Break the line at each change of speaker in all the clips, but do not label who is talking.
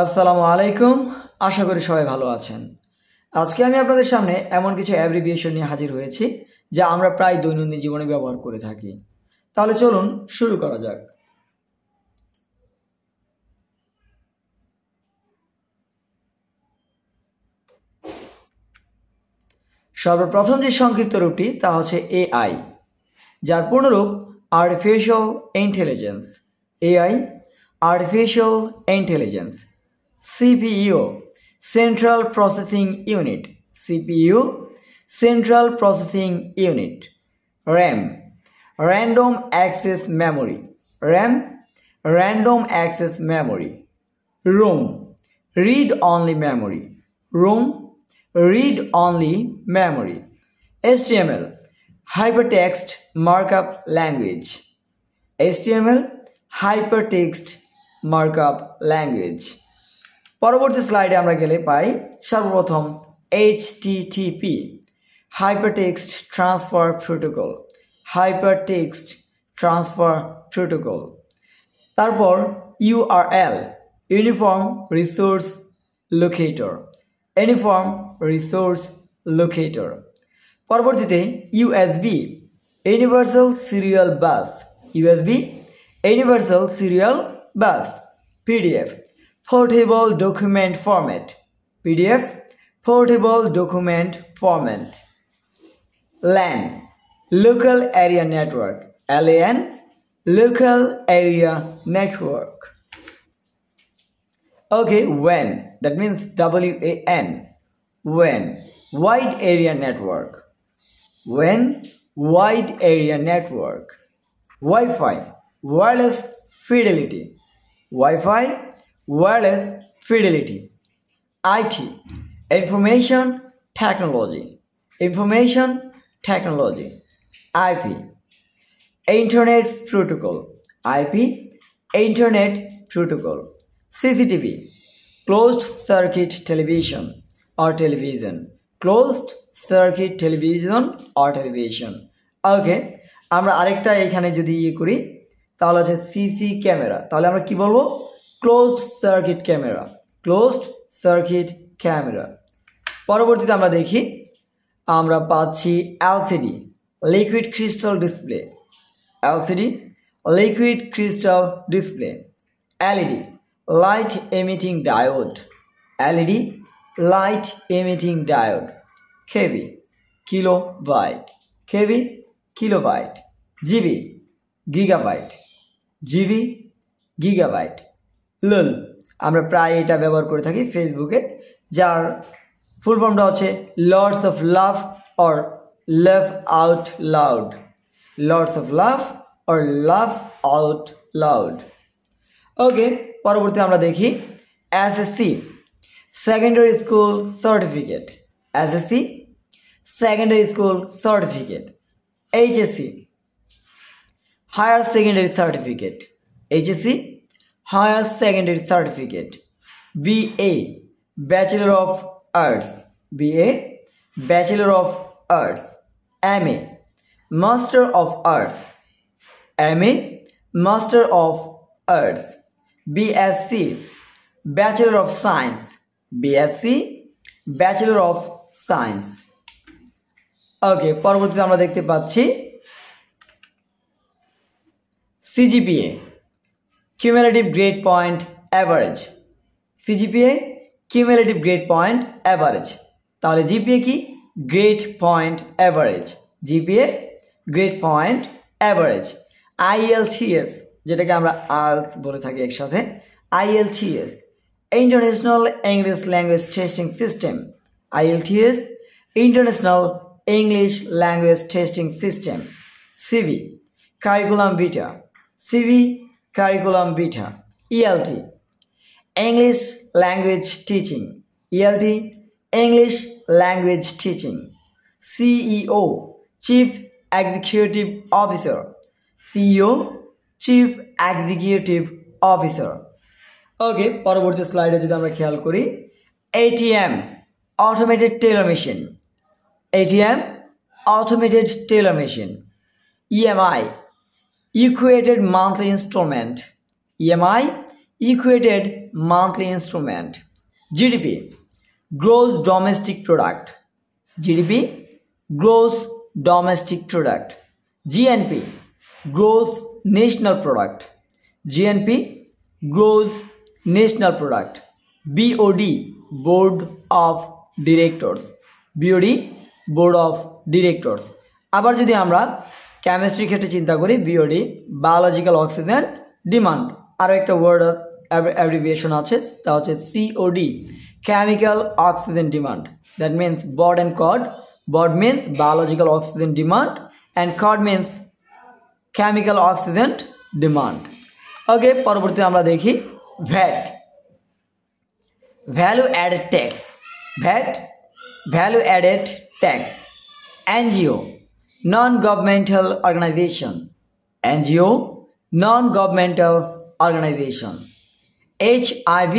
আসসালামু আলাইকুম। আশা করি সবাই ভালো আছেন। আজকে আমি আপনাদের সামনে এমন কিছু অ্যাব্রিভিয়েশন নিয়ে হাজির হয়েছি যা আমরা প্রায় দৈনন্দিন জীবনে ব্যবহার করে থাকি। তাহলে চলুন শুরু করা যাক। সর্বপ্রথম যে সংক্ষিপ্ত রূপটি তা হচ্ছে এআই, যার পূর্ণরূপ artificial intelligence. AI, artificial intelligence. CPU, Central Processing Unit. CPU, Central Processing Unit. RAM, Random Access Memory. RAM, Random Access Memory. ROM, Read-Only Memory. ROM, Read-Only Memory. HTML, Hypertext Markup Language. HTML, Hypertext Markup Language. পরবর্তী স্লাইডে আমরা গেলে পাই সর্বপ্রথম HTTP, Hypertext Transfer Protocol. Hypertext Transfer Protocol. তারপর URL, Uniform Resource Locator. Uniform Resource Locator. পরবর্তীতে USB, Universal Serial Bus. USB, Universal Serial Bus. PDF, Portable Document Format. PDF, Portable Document Format. LAN, Local Area Network. LAN, Local Area Network. Okay, WAN, that means WAN. WAN, Wide Area Network. WAN, Wide Area Network. Wi-Fi, Wireless Fidelity. Wi-Fi, Wireless Fidelity. IT, Information Technology. Information Technology. IP, Internet Protocol. IP, Internet Protocol. CCTV, Closed Circuit Television or Television. Closed Circuit Television or Television. Okay, আমরা আরেকটা এখানে যদি করি তাহলে আছে CC camera, তাহলে আমরা কি বলবো? Closed circuit camera. Closed circuit camera. পরবর্তীতে আমরা দেখি, আমরা পাচ্ছি LCD, liquid crystal display. LCD, liquid crystal display. LED, light emitting diode. LED, light emitting diode. KB, kilobyte. KB, kilobyte. GB, gigabyte. GB, gigabyte. LOL, আমরা প্রায় এটা ব্যবহার করে থাকি ফেসবুকে, যার ফুল ফর্মটা হচ্ছে lords of love or love out loud. Lords of love or love out loud. Okay, পরবর্তী আমরা দেখি SSC, secondary school certificate. SSC, secondary school certificate. HSC, Higher Secondary Certificate. HSC, Higher Secondary Certificate. BA, Bachelor of Arts. BA, Bachelor of Arts. MA, Master of Arts. MA, Master of Arts. BSc, Bachelor of Science. BSc, Bachelor of Science. Okay, পরবর্তীতে আমরা দেখতে পাচ্ছি CGPA, Cumulative Grade Point Average. CGPA, Cumulative Grade Point Average. তাহলে GPA কি? Grade Point Average. GPA, Grade Point Average. IELTS, যেটাকে আমরা IELTS বলে থাকি একসাথে। IELTS, International English Language Testing System. IELTS, International English Language Testing System. CV, Curriculum Vitae. CV, Curriculum Vitae. ELT, English Language Teaching. ELT, English Language Teaching. CEO, Chief Executive Officer. CEO, Chief Executive Officer. ওকে, পরবর্তী স্লাইডে যদি আমরা খেয়াল করি, ATM, Automated Teller Machine. ATM, Automated Teller Machine. EMI, Equated Monthly Installment. EMI, equated monthly instrument. GDP, gross domestic product. GDP, gross domestic product. GNP, gross national product. GNP, gross national product. BOD, board of directors. BOD, board of directors. আবার যদি আমরা chemistry ক্ষেত্রে চিন্তা করি, BOD, biological oxygen demand. আরও একটা word abbreviation আছে, তা হচ্ছে COD, chemical oxygen demand. That means BOD and COD. BOD means biological oxygen demand and COD means chemical oxygen demand. Okay, পরবর্তীতে আমরা দেখি VAT, value added tax. VAT, value added tax. NGO, non-governmental organization. NGO, non-governmental organization. HIV,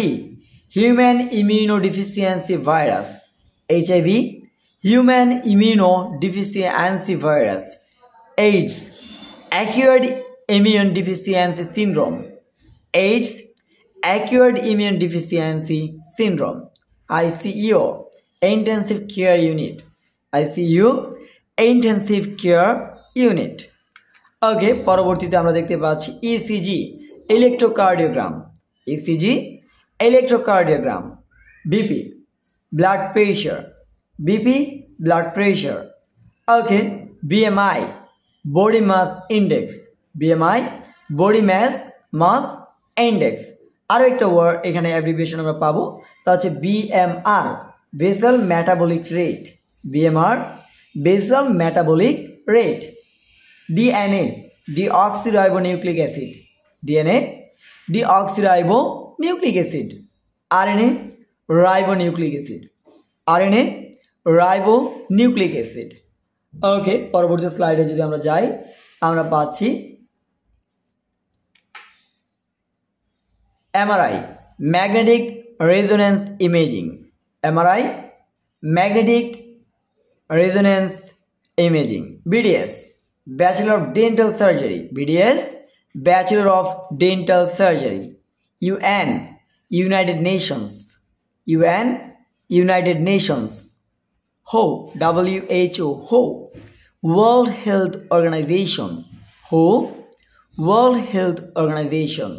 human immunodeficiency virus. HIV, human immunodeficiency virus. AIDS, acquired immune deficiency syndrome. AIDS, acquired immune deficiency syndrome. ICU, intensive care unit. ICU, intensive care unit. ওকে, পরবর্তীতে আমরা দেখতে পাচ্ছি ECG, electrocardiogram. ECG, electrocardiogram. BP, blood pressure. BP, blood pressure. ওকে, BMI, body mass index. BMI, body mass index. আরও একটা word এখানে abbreviation আমরা পাবো, তা হচ্ছে BMR, basal metabolic rate. BMR, basal metabolic rate. DNA, deoxyribonucleic acid. DNA, deoxyribonucleic acid. RNA, ribonucleic acid. RNA, ribonucleic acid. ওকে, পরবর্তী স্লাইডে যদি আমরা যাই, আমরা পাচ্ছি MRI, magnetic resonance imaging. MRI, magnetic resonance imaging. BDS, Bachelor of Dental Surgery. BDS, Bachelor of Dental Surgery. UN, United Nations. UN, United Nations. WHO, WHO, WHO, World Health Organization. WHO, World Health Organization.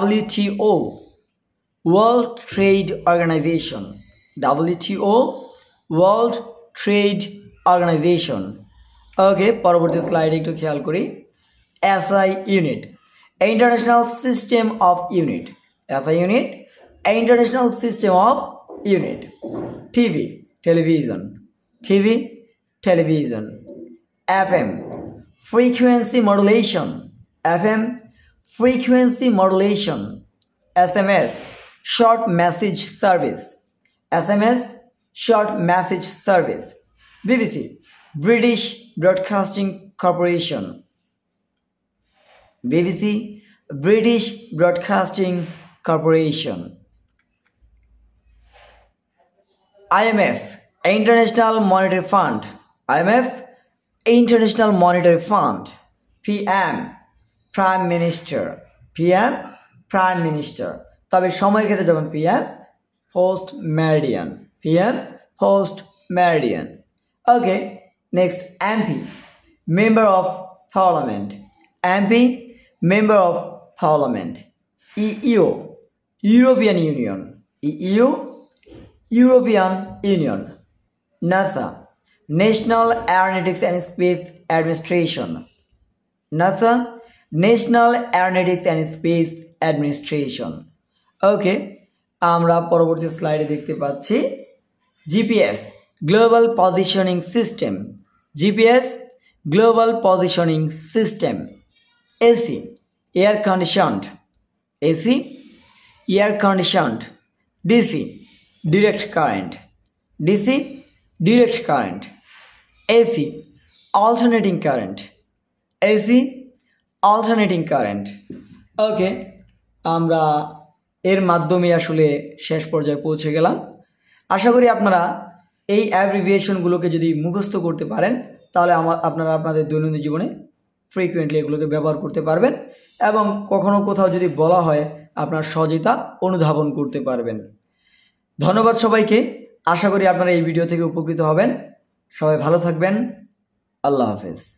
WTO, World Trade Organization. WTO, World Trade Organization. ওকে, পরবর্তী স্লাইডে একটু খেয়াল করি। SI unit, International System of Unit. SI unit, International System of Unit. TV, television. TV, television. FM, frequency modulation. FM, frequency modulation. SMS, short message service. SMS, short message service. BBC, British Broadcasting Corporation. BBC, British Broadcasting Corporation. IMF, International Monetary Fund. IMF, International Monetary Fund. PM, Prime Minister. PM, Prime Minister. তবে সময়ের ক্ষেত্রে যখন PM, post meridian. PM, post meridian. Okay, next MP, Member of Parliament. MP, Member of Parliament. EU, European Union. EU, European Union. NASA, National Aeronautics and Space Administration. NASA, National Aeronautics and Space Administration. ওকে, আমরা পরবর্তী স্লাইডে দেখতে পাচ্ছি GPS, Global Positioning System. GPS, Global Positioning System. AC, Air Conditioned. AC, Air Conditioned. DC, Direct Current. DC, Direct Current. AC, Alternating Current. AC, Alternating Current. ওকে, আমরা এর মাধ্যমে আসলে শেষ পর্যায়ে পৌঁছে গেলাম। আশা করি আপনারা এই অ্যাব্রিভিয়েশনগুলোকে যদি মুখস্থ করতে পারেন, তাহলে আপনারা আপনাদের দৈনন্দিন জীবনে ফ্রিকুয়েন্টলি এগুলোকে ব্যবহার করতে পারবেন এবং কখনো কোথাও যদি বলা হয় আপনার সহজেই তা অনুধাবন করতে পারবেন। ধন্যবাদ সবাইকে। আশা করি আপনারা এই ভিডিও থেকে উপকৃত হবেন। সবাই ভালো থাকবেন। আল্লাহ হাফেজ।